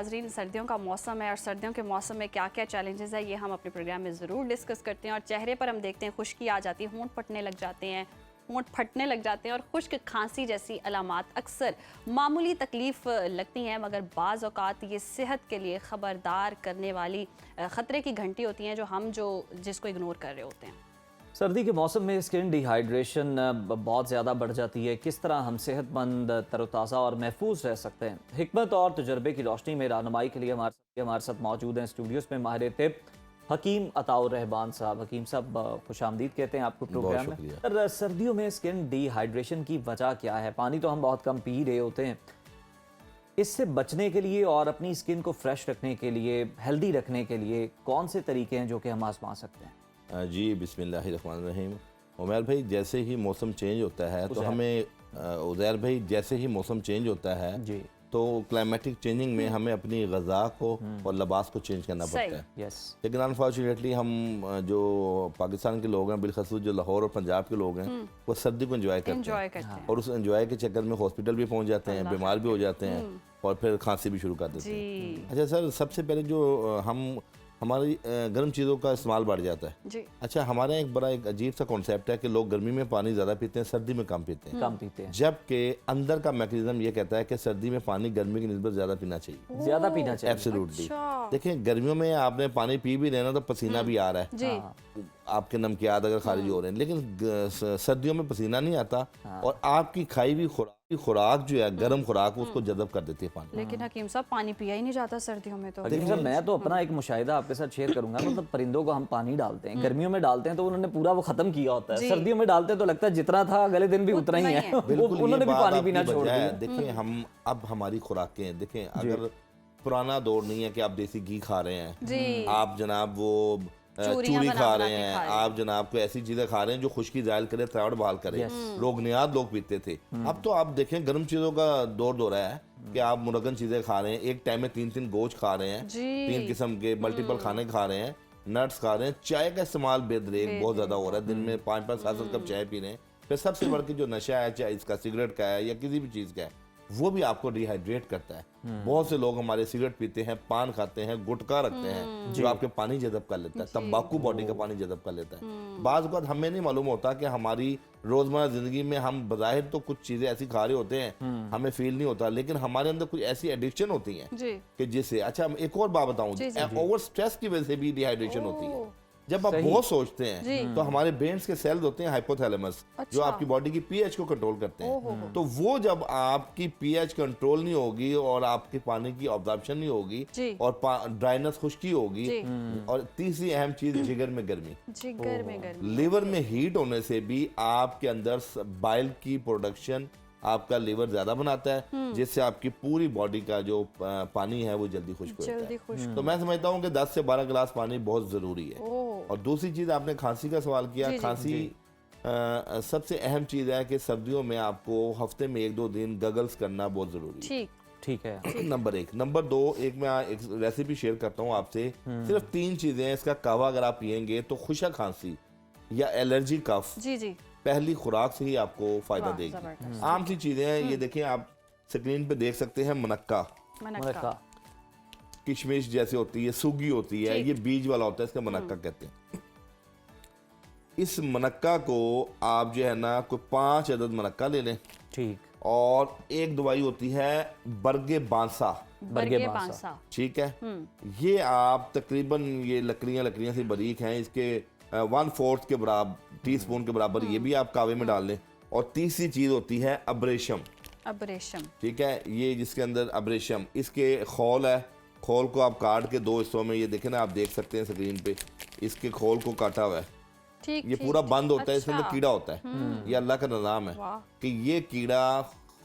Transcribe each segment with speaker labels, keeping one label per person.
Speaker 1: नाजरीन, सर्दियों का मौसम है और सर्दियों के मौसम में क्या क्या चैलेंजेस है ये हम अपने प्रोग्राम में ज़रूर डिस्कस करते हैं। और चेहरे पर हम देखते हैं खुश्की आ जाती है, होंठ फटने लग जाते हैं, होंठ फटने लग जाते हैं और खुश्क खांसी जैसी अलामात अक्सर मामूली तकलीफ़ लगती हैं, मगर बाज़ औक़ात ये सेहत के लिए ख़बरदार करने वाली ख़तरे की घंटी होती हैं जो जिसको इग्नोर कर रहे होते हैं।
Speaker 2: सर्दी के मौसम में स्किन डिहाइड्रेशन बहुत ज़्यादा बढ़ जाती है। किस तरह हम सेहतमंद, तरोताज़ा और महफूज रह सकते हैं? हिकमत और तजर्बे की रोशनी में रहनुमाई के लिए हमारे साथ मौजूद हैं स्टूडियोज़ में माहिर तिब हकीम अताउर रहमान साहब। हकीम साहब, खुशामदीद कहते हैं आपको प्रोग्राम में। सर, सर्दियों में स्किन डिहाइड्रेशन की वजह क्या है? पानी तो हम बहुत कम पी रहे होते हैं। इससे बचने के लिए और अपनी स्किन को फ्रेश रखने के लिए, हेल्दी रखने के लिए कौन से तरीके हैं जो कि हम आजमा सकते हैं?
Speaker 3: जी, बिस्मिल्लाहिर्रहमानिर्रहीम। उमैर भाई, जैसे ही मौसम चेंज होता है तो हमें उज़ैर भाई, जैसे ही मौसम चेंज होता है जी, तो क्लाइमेटिक चेंजिंग में हमें अपनी ग़िज़ा को और लिबास को चेंज करना पड़ता है। लेकिन अनफॉर्चुनेटली हम जो पाकिस्तान के लोग हैं, बिलखसूस जो लाहौर और पंजाब के लोग हैं, वो सर्दी को एंजॉय करते हैं और उस एंजॉय के चक्कर में हॉस्पिटल भी पहुँच जाते हैं, बीमार भी हो जाते हैं और फिर खांसी भी शुरू कर देते हैं। अच्छा सर, सबसे पहले जो हमारी गर्म चीज़ों का इस्तेमाल बढ़ जाता है जी। अच्छा, हमारे यहाँ एक अजीब सा कॉन्सेप्ट है कि लोग गर्मी में पानी ज़्यादा पीते हैं, सर्दी में कम पीते हैं। जबकि अंदर का मैकेनिज्म ये कहता है कि सर्दी में पानी गर्मी की निस्बत ज़्यादा पीना चाहिए। एब्सोल्युटली। देखिए, गर्मियों में आपने पानी पी भी लेना तो पसीना भी आ रहा है, आपके नमकियात अगर खारिज हो रहे हैं, लेकिन सर्दियों में पसीना नहीं आता और आपकी खाई हुई खुराक जो है, गर्म खुराक, उसको जज़ब कर देती है पानी।
Speaker 1: लेकिन हकीम साहब, पानी पिया ही नहीं जाता सर्दियों में तो।
Speaker 2: देखिए सर, मैं तो अपना एक मुशाहिदा आपके साथ शेयर करूंगा। मतलब परिंदों को हम पानी डालते हैं, गर्मियों में डालते हैं तो उन्होंने पूरा वो खत्म किया होता है, सर्दियों में डालते हैं तो लगता है जितना था अगले दिन भी उतना ही है। उन्होंने भी पानी पीना छोड़ दिया।
Speaker 3: देखिए, हम अब हमारी खुराकें देखें, अगर पुराना दौर नहीं है कि आप देसी घी खा रहे हैं, आप जनाब वो चूरी खा रहे हैं, आप जनाब को ऐसी चीजें खा रहे हैं जो खुश्की जायल करे, तरावट बहाल करे, रोगनियात लोग पीते थे। अब तो आप देखें, गर्म चीजों का दौर हो रहा है कि आप मुरगन चीजें खा रहे हैं, एक टाइम में 3 गोश्त खा रहे हैं, 3 किस्म के मल्टीपल खाने खा रहे हैं, नट्स खा रहे हैं, चाय का इस्तेमाल बेदरेक बहुत ज्यादा हो रहा है, दिन में 5-5, 7-7 कप चाय पी रहे हैं। फिर सबसे बढ़ के जो नशा है, चाहे इसका सिगरेट का है या किसी भी चीज का है, वो भी आपको डिहाइड्रेट करता है। बहुत से लोग हमारे सिगरेट पीते हैं, पान खाते हैं, गुटखा रखते हैं, जो आपके पानी जज़ब कर लेता है, तंबाकू बॉडी का पानी जज़ब कर लेता है। बाज़ वक़्त हमें नहीं मालूम होता कि हमारी रोज़मर्रा ज़िंदगी में हम बज़ाहिर तो कुछ चीज़ें ऐसी खा रहे होते हैं, हमें फील नहीं होता, लेकिन हमारे अंदर कुछ ऐसी एडिक्शन होती हैं कि जिससे, अच्छा एक और बात बताऊँ, ओवर स्ट्रेस की वजह से भी डिहाइड्रेशन होती है। जब आप बहुत सोचते हैं तो हमारे ब्रेन्स के सेल्स होते हैं हाइपोथैलेमस, जो आपकी बॉडी की पीएच को कंट्रोल करते हैं। तो वो जब आपकी पीएच कंट्रोल नहीं होगी और आपके पानी की ऑब्जॉर्प्शन नहीं होगी और ड्राइनेस, खुश्की होगी, और तीसरी अहम चीज जिगर में गर्मी, लिवर में हीट होने से भी आपके अंदर बाइल की प्रोडक्शन आपका लिवर ज्यादा बनाता है, जिससे आपकी पूरी बॉडी का जो पानी है वो जल्दी खुश्क होता है। तो मैं समझता हूँ कि 10 से 12 गिलास पानी बहुत जरूरी है। और दूसरी चीज, आपने खांसी का सवाल किया। खांसी सबसे अहम चीज है कि सर्दियों में आपको हफ्ते में 1-2 दिन गगल्स करना बहुत जरूरी है।
Speaker 2: ठीक है,
Speaker 3: नंबर 1। नंबर 2, मैं एक रेसिपी शेयर करता हूँ आपसे। सिर्फ 3 चीजें हैं। इसका कहवा अगर आप पियेंगे तो खुशक खांसी या एलर्जी कफ पहली खुराक से ही आपको फायदा देगी। आम सी चीजें हैं, ये देखें, आप स्क्रीन पे देख सकते हैं। मनक्का किशमिश जैसे होती है, सूगी होती है, ये बीज वाला होता है, इसका मनक्का कहते हैं। इस मनक्का को आप जो है ना, कोई 5 अदद मनक्का ले लें। ठीक। और एक दवाई होती है बरगे बांसा, ठीक है। ये आप तकरीबन, ये लकड़ियां से बारीक हैं, इसके 1/4 के बराबर, टीस्पून के बराबर ये भी आप कावे में डाल लें। और तीसरी चीज होती है अब्रेशम, ठीक है। ये जिसके अंदर अब्रेशम, इसके खोल है, खोल को आप काट के 2 हिस्सों में, ये देखें ना, आप देख सकते हैं स्क्रीन पे, इसके खोल को काटा हुआ है। ये पूरा बंद होता है, इसके अंदर कीड़ा होता है। ये अल्लाह का निज़ाम है कि ये कीड़ा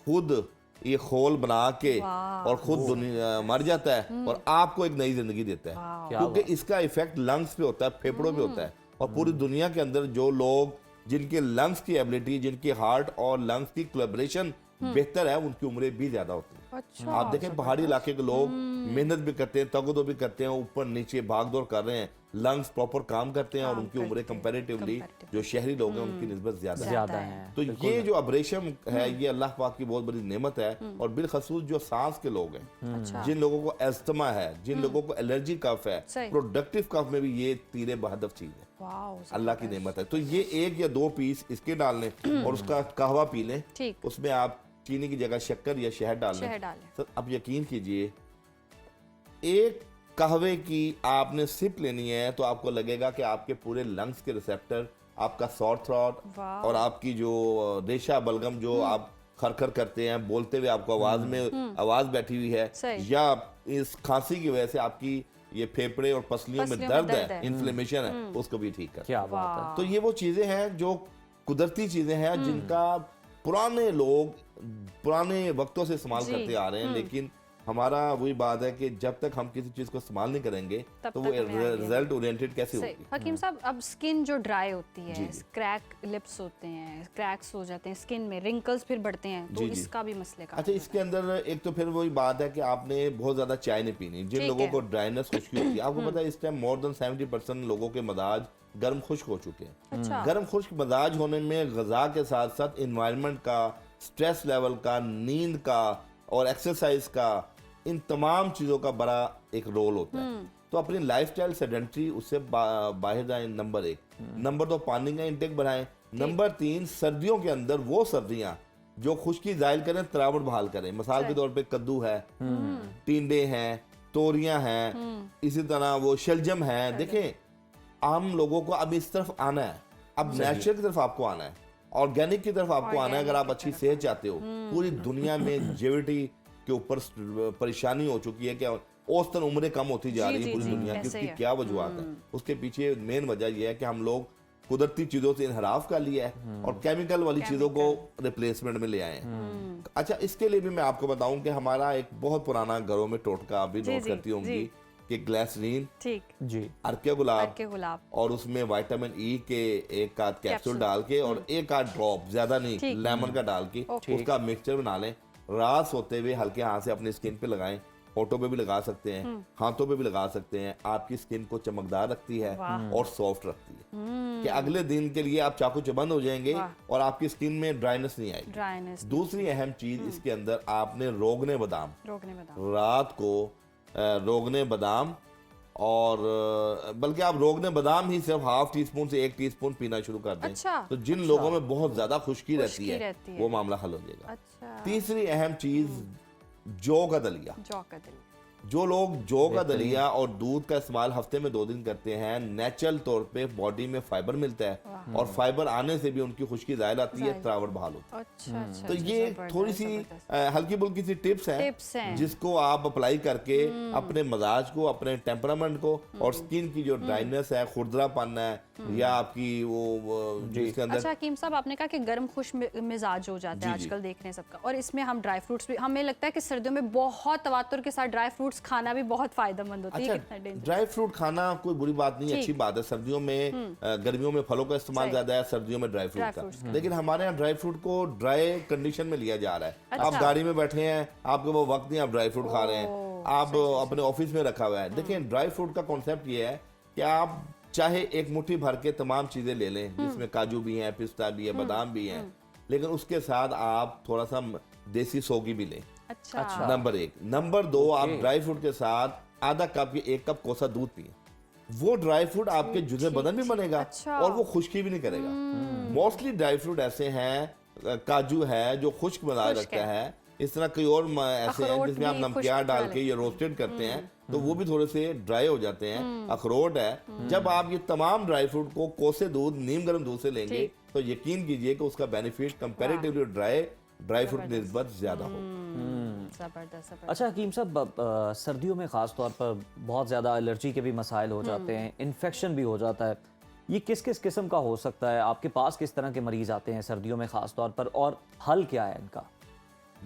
Speaker 3: खुद ये खोल बना के और खुद मर जाता है और आपको एक नई जिंदगी देता है, क्योंकि इसका इफेक्ट लंग्स पे होता है, फेफड़ों पे होता है। और पूरी दुनिया के अंदर जो लोग, जिनके लंग्स की एबिलिटी, जिनके हार्ट और लंग्स की कोलैबोरेशन बेहतर है, उनकी उम्रें भी ज्यादा होती है।
Speaker 1: अच्छा,
Speaker 3: आप देखें पहाड़ी इलाके के लोग मेहनत भी करते हैं, तगदो भी करते हैं, ऊपर नीचे भाग दौड़ कर रहे हैं, लंग्स प्रॉपर काम करते हैं और उनकी उम्रें कंपैरेटिवली जो शहरी लोग हैं उनकी निस्बत ज्यादा है।
Speaker 2: ज़्यादा है।
Speaker 3: तो ये जो अब्रेशन है ये अल्लाह पाक की बहुत बड़ी नेमत है। और बिलखसूस जो सांस के लोग हैं,
Speaker 1: अच्छा,
Speaker 3: जिन लोगों को एस्थमा है, जिन लोगों को एलर्जी कफ है,
Speaker 1: सही।
Speaker 3: प्रोडक्टिव कफ में भी ये तीरे बहदफ चीज है,
Speaker 1: वाओ,
Speaker 3: अल्लाह की नेमत है। तो ये 1 या 2 पीस इसके डाल लें और उसका कहवा पी लें,
Speaker 1: ठीक,
Speaker 3: उसमें आप चीनी की जगह शक्कर या शहद डाल
Speaker 1: शहद
Speaker 3: लें।
Speaker 1: डालें।
Speaker 3: तो अब यकीन कीजिए, एक कहवे की आपने सिप लेनी है तो आपको लगेगा कि आपके पूरे लंग्स के रिसेप्टर, आपका सॉर थ्रॉट
Speaker 1: वाह।
Speaker 3: और आपकी जो रेशा बलगम जो आप खरखर करते हैं, बोलते हुए आपको आवाज में आवाज बैठी हुई है,
Speaker 1: सही।
Speaker 3: या इस खांसी की वजह से आपकी ये फेफड़े और पसलियों में दर्द है, इन्फ्लेमेशन है, उसको भी ठीक कर।
Speaker 2: क्या बात है।
Speaker 3: तो ये वो चीजें हैं जो कुदरती चीजें हैं जिनका पुराने लोग पुराने वक्तों से इस्तेमाल करते आ रहे हैं। लेकिन हमारा वही बात है कि जब तक हम किसी चीज को इस्तेमाल नहीं करेंगे
Speaker 1: तब
Speaker 3: तो
Speaker 1: तक
Speaker 3: वो
Speaker 1: हमें आइडिया
Speaker 3: रिजल्ट ओरिएंटेड कैसे
Speaker 1: सही।
Speaker 3: होगी।
Speaker 1: हकीम साहब, अब स्किन जो ड्राई होती है,
Speaker 3: जी, जी।
Speaker 1: क्रैक लिप्स होते हैं, क्रैक्स हो जाते हैं स्किन में, रिंकल्स फिर बढ़ते हैं, तो
Speaker 3: जी, जी।
Speaker 1: इसका भी मसले का
Speaker 3: अच्छा, इसके अंदर एक तो फिर वही बात है कि आपने बहुत ज्यादा चाय नहीं पीनी। जिन
Speaker 1: ठीक
Speaker 3: लोगों
Speaker 1: है।
Speaker 3: को ड्राइनेस खुश्की होती है, आपको पता है इस टाइम मोर देन 70% लोगों के मजाज गर्म खुश्क हो चुके हैं।
Speaker 1: अच्छा,
Speaker 3: गर्म खुश्क मजाज होने में गजा के साथ साथ इन्वायरमेंट का, स्ट्रेस लेवल का, नींद का और एक्सरसाइज का, इन तमाम चीज़ों का बड़ा एक रोल होता है। तो अपनी लाइफस्टाइल सेडेंट्री उससे बाहर जाएं, नंबर 1। नंबर 2, पानी का इंटेक बढ़ाएं। नंबर 3, सर्दियों के अंदर वो सब्जियां जो खुश्की जाहिर करें, तरावट बहाल करें। मिसाल के तौर पे कद्दू है, टिंडे हैं, तोरियां हैं, इसी तरह वो शलजम है। देखें, आम लोगों को अब इस तरफ आना है, अब नेचुरल की तरफ आपको आना है, ऑर्गेनिक की तरफ आपको आना है। अगर आप अच्छी सेहत चाहते हो, पूरी दुनिया में जेविटी के ऊपर परेशानी हो चुकी है कि औसतन उम्रें कम होती जा रही है पूरी दुनिया की।
Speaker 1: ऐसे ही
Speaker 3: उसकी
Speaker 1: है।
Speaker 3: क्या वजूहत है? उसके पीछे मेन वजह यह है कि हम लोग कुदरती चीजों से इनहराफ कर लिया है और केमिकल वाली चीजों को रिप्लेसमेंट में ले आए हैं। अच्छा, इसके लिए भी मैं आपको बताऊं कि हमारा एक बहुत पुराना घरों में टोटका आप भी
Speaker 1: जी,
Speaker 3: नोट
Speaker 1: जी,
Speaker 3: करती होंगी
Speaker 1: जी।
Speaker 3: कि ग्लिसरीन,
Speaker 1: ठीक,
Speaker 2: जी।
Speaker 3: अर्के गुलाब
Speaker 1: के गुलाब,
Speaker 3: और उसमें विटामिन ई के एक आध कैप्सूल
Speaker 1: कैप्सूल।
Speaker 3: डाल के और एक आध ड्रॉप, ज्यादा नहीं,
Speaker 1: ठीक।
Speaker 3: लेमन का डाल के
Speaker 1: ओके।
Speaker 3: उसका मिक्सचर बना लें। रात सोते हुए हल्के हाथ से अपनी स्किन पे लगाएं। होठों पे भी लगा सकते हैं, हाथों पे भी लगा सकते हैं। आपकी स्किन को चमकदार रखती है और सॉफ्ट रखती है कि अगले दिन के लिए आप चाकू चबंद हो जाएंगे और आपकी स्किन में ड्राइनेस नहीं आएगी।
Speaker 1: ड्राइनेस,
Speaker 3: दूसरी अहम चीज इसके अंदर, आपने रोगने बादाम
Speaker 1: रोकने में
Speaker 3: रात को रोगने बादाम और बल्कि आप रोगने बादाम ही सिर्फ ½ टीस्पून से 1 टीस्पून पीना शुरू कर दें।
Speaker 1: अच्छा,
Speaker 3: तो जिन लोगों में बहुत ज्यादा खुश्की
Speaker 1: खुश्की
Speaker 3: रहती
Speaker 1: रहती है।
Speaker 3: वो मामला हल हो जाएगा।
Speaker 1: अच्छा,
Speaker 3: तीसरी अहम चीज, जौ का दलिया।
Speaker 1: जौ का दलिया,
Speaker 3: जो लोग जौ का दलिया और दूध का इस्तेमाल हफ्ते में 2 दिन करते हैं, नेचुरल तौर पे बॉडी में फाइबर मिलता है और फाइबर आने से भी उनकी खुश्की जाहिर आती है, तरावट बहाल होती है।
Speaker 1: अच्छा, अच्छा,
Speaker 3: तो
Speaker 1: अच्छा,
Speaker 3: ये
Speaker 1: जबरदस्त,
Speaker 3: थोड़ी सी
Speaker 1: जबरदस्त।
Speaker 3: हल्की फुल्की सी टिप्स
Speaker 1: टिप्स हैं।
Speaker 3: हैं जिसको आप अप्लाई करके अपने मजाज को, अपने टेम्परामेंट को और स्किन की जो ड्राइनेस है, खुरदरापन है या आपकी वो जिसके अंदर।
Speaker 1: अच्छा हकीम साहब, आपने कहा कि गर्म खुश मिजाज हो जाता है
Speaker 3: जी, जी।
Speaker 1: आजकल, देख रहे हैं सबका, और इसमें हम ड्राई फ्रूट्स भी, हमें लगता है कि सर्दियों में बहुत तवातुर के साथ ड्राई फ्रूट्स खाना भी बहुत फायदेमंद होती है। कितना
Speaker 3: अच्छा,
Speaker 1: डेंजर
Speaker 3: ड्राई फ्रूट खाना कोई बुरी बात नहीं,
Speaker 1: ठीक।
Speaker 3: अच्छी बात है। सर्दियों में गर्मियों में फलों का इस्तेमाल
Speaker 1: सही।
Speaker 3: ज्यादा है, सर्दियों में ड्राई
Speaker 1: ड्राई
Speaker 3: फ्रूट
Speaker 1: फ्रूट्स
Speaker 3: का। लेकिन हमारे यहाँ ड्राई फ्रूट को ड्राई कंडीशन में लिया जा रहा है। आप
Speaker 1: अच्छा।
Speaker 3: गाड़ी में बैठे हैं, आपके वो वक्त नहीं, आप ड्राई फ्रूट खा रहे हैं, आप अपने ऑफिस में रखा हुआ है। देखिए, ड्राई फ्रूट का कॉन्सेप्ट ये है कि आप चाहे एक मुट्ठी भर के तमाम चीजें ले लें, जिसमें काजू भी हैं, पिस्ता भी है, बादाम भी हैं, लेकिन उसके साथ आप थोड़ा सा देसी सौगी भी लें।
Speaker 1: अच्छा,
Speaker 3: नंबर 1। नंबर 2, आप ड्राई फ्रूट के साथ आधा कप या 1 कप कोसा दूध पिए। वो ड्राई फ्रूट आपके जुज़े बदन भी बनेगा
Speaker 1: अच्छा।
Speaker 3: और वो खुश्की भी नहीं करेगा। मोस्टली ड्राई फ्रूट ऐसे हैं, काजू है जो खुश्क मिजाज
Speaker 1: खुश्क
Speaker 3: रखता है, इस तरह कई और ऐसे हैं
Speaker 1: अखरोट
Speaker 3: जिसमें आप
Speaker 1: भी
Speaker 3: नमकियार
Speaker 1: खुश्क
Speaker 3: डाल
Speaker 1: वाले।
Speaker 3: के ये रोस्टेड करते हैं, तो वो भी थोड़े से ड्राई हो जाते हैं। अखरोट है, जब आप ये तमाम ड्राई फ्रूट को कोसे दूध, नीम गर्म दूध से लेंगे
Speaker 1: ठीक।
Speaker 3: तो यकीन कीजिए कि उसका बेनिफिट कंपैरेटिवली ड्राई फ्रूट की निस्बत ज्यादा हो।
Speaker 1: जबरदस्त, जबरदस्त।
Speaker 2: अच्छा हकीम साहब, सर्दियों में ख़ास तौर पर बहुत ज़्यादा एलर्जी के भी मसाइल हो जाते हैं, इन्फेक्शन भी हो जाता है। ये किस किस किस्म का हो सकता है? आपके पास किस तरह के मरीज़ आते हैं सर्दियों में ख़ास तौर पर, और हल क्या है इनका?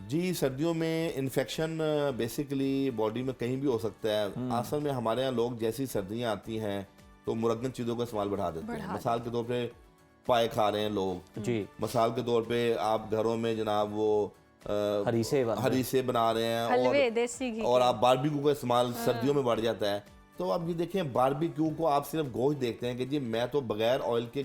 Speaker 3: जी, सर्दियों में इन्फेक्शन बेसिकली बॉडी में कहीं भी हो सकता है। असल में हमारे यहाँ लोग जैसी सर्दियाँ आती हैं तो मुरगन चीज़ों का इस्तेमाल बढ़ा देते हैं। मिसाल के तौर पे पाए खा रहे हैं लोग,
Speaker 2: जी।
Speaker 3: मिसाल के तौर पे आप घरों में जनाब वो हरीसे बना रहे हैं
Speaker 1: हलवे देसी घी
Speaker 3: और आप बारबेक्यू का इस्तेमाल सर्दियों में बढ़ जाता है। तो आप ये देखें, बारबेक्यू को आप सिर्फ गोश्त देखते हैं कि जी मैं तो बगैर ऑयल के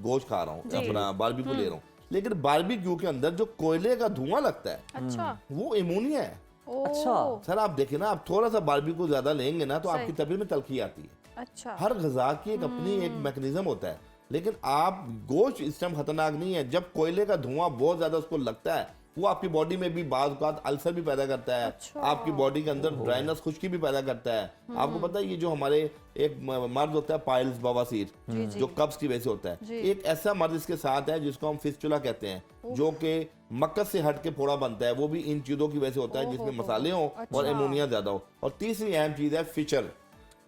Speaker 3: गोश्त खा रहा हूँ, अपना बारबेक्यू ले रहा हूँ, लेकिन बारबेक्यू के अंदर जो कोयले का धुआं लगता है
Speaker 1: अच्छा
Speaker 3: वो एमोनिया है।
Speaker 2: अच्छा
Speaker 3: सर आप देखें ना, आप थोड़ा सा बारबेक्यू ज्यादा लेंगे ना तो आपकी तबीयत में तलखी आती है।
Speaker 1: अच्छा
Speaker 3: हर गजा की एक अपनी एक मैकेनिज्म होता है, लेकिन आप गोश्त इस टाइम खतरनाक नहीं है। जब कोयले का धुआं बहुत ज्यादा उसको लगता है, वो आपकी बॉडी में भी बाज़ औक़ात अल्सर भी पैदा करता है।
Speaker 1: अच्छा।
Speaker 3: आपकी बॉडी के अंदर ड्राइनेस, खुश्की भी पैदा करता है। आपको पता है ये जो हमारे एक मर्द होता है पाइल्स, बवासीर, जो कब्ज की वजह से होता है, एक ऐसा मर्द इसके साथ है जिसको हम फिस्टुला कहते हैं, जो कि मक्कस से हट के फोड़ा बनता है। वो भी इन चीजों की वजह से होता है जिसमें मसाले हो और एमोनिया ज्यादा हो। और तीसरी अहम चीज है फिशर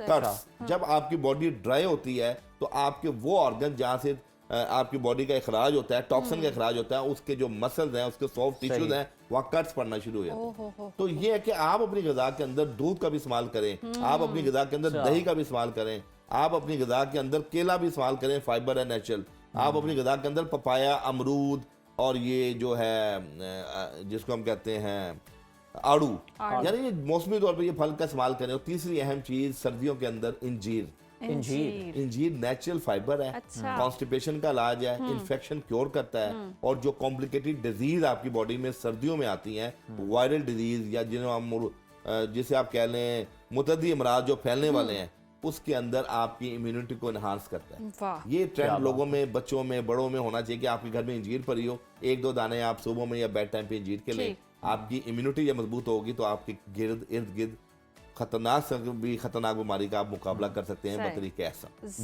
Speaker 3: कट्स। जब आपकी बॉडी ड्राई होती है तो आपके वो ऑर्गन जहाँ से आपकी बॉडी का इखराज होता है, टॉक्सिन का इखराज होता है, उसके जो मसल्स हैं, उसके सॉफ्ट टिश्यूज हैं, वहाँ कट्स पड़ना शुरू हो जाते हैं। तो ये है कि आप अपनी ग़िज़ा के अंदर दूध का भी इस्तेमाल करें, आप अपनी ग़िज़ा के अंदर दही का भी इस्तेमाल करें, आप अपनी ग़िज़ा के अंदर केला भी इस्तेमाल करें, फाइबर है नेचुरल। आप अपनी ग़िज़ा के अंदर पपाया, अमरूद और ये जो है जिसको हम कहते हैं आड़ू, यानी ये मौसमी तौर पर ये फल का इस्तेमाल करें। और तीसरी अहम चीज़ सर्दियों के अंदर इंजीर। इंजीर नेचुरल फाइबर है, कॉन्स्टिपेशन का इलाज है, इन्फेक्शन क्योर करता है। और जो कॉम्प्लिकेटेड डिजीज आपकी बॉडी में सर्दियों में आती हैं, वायरल डिजीज या जिसे आप कह लें मुतअद्दी अमराज जो फैलने वाले हैं, उसके अंदर आपकी इम्यूनिटी को इनहांस करता है। ये ट्रेंड लोगों में, बच्चों में, बड़ों में होना चाहिए कि आपके घर में इंजीर पड़ी हो, 1-2 दाने आप सुबह में या बेड टाइम पे इंजीर के लें। आपकी इम्यूनिटी जब मजबूत होगी तो आपके इर्द गिर्द खतरनाक से भी खतरनाक बीमारी का आप मुकाबला कर सकते हैं बतरीके ऐसा।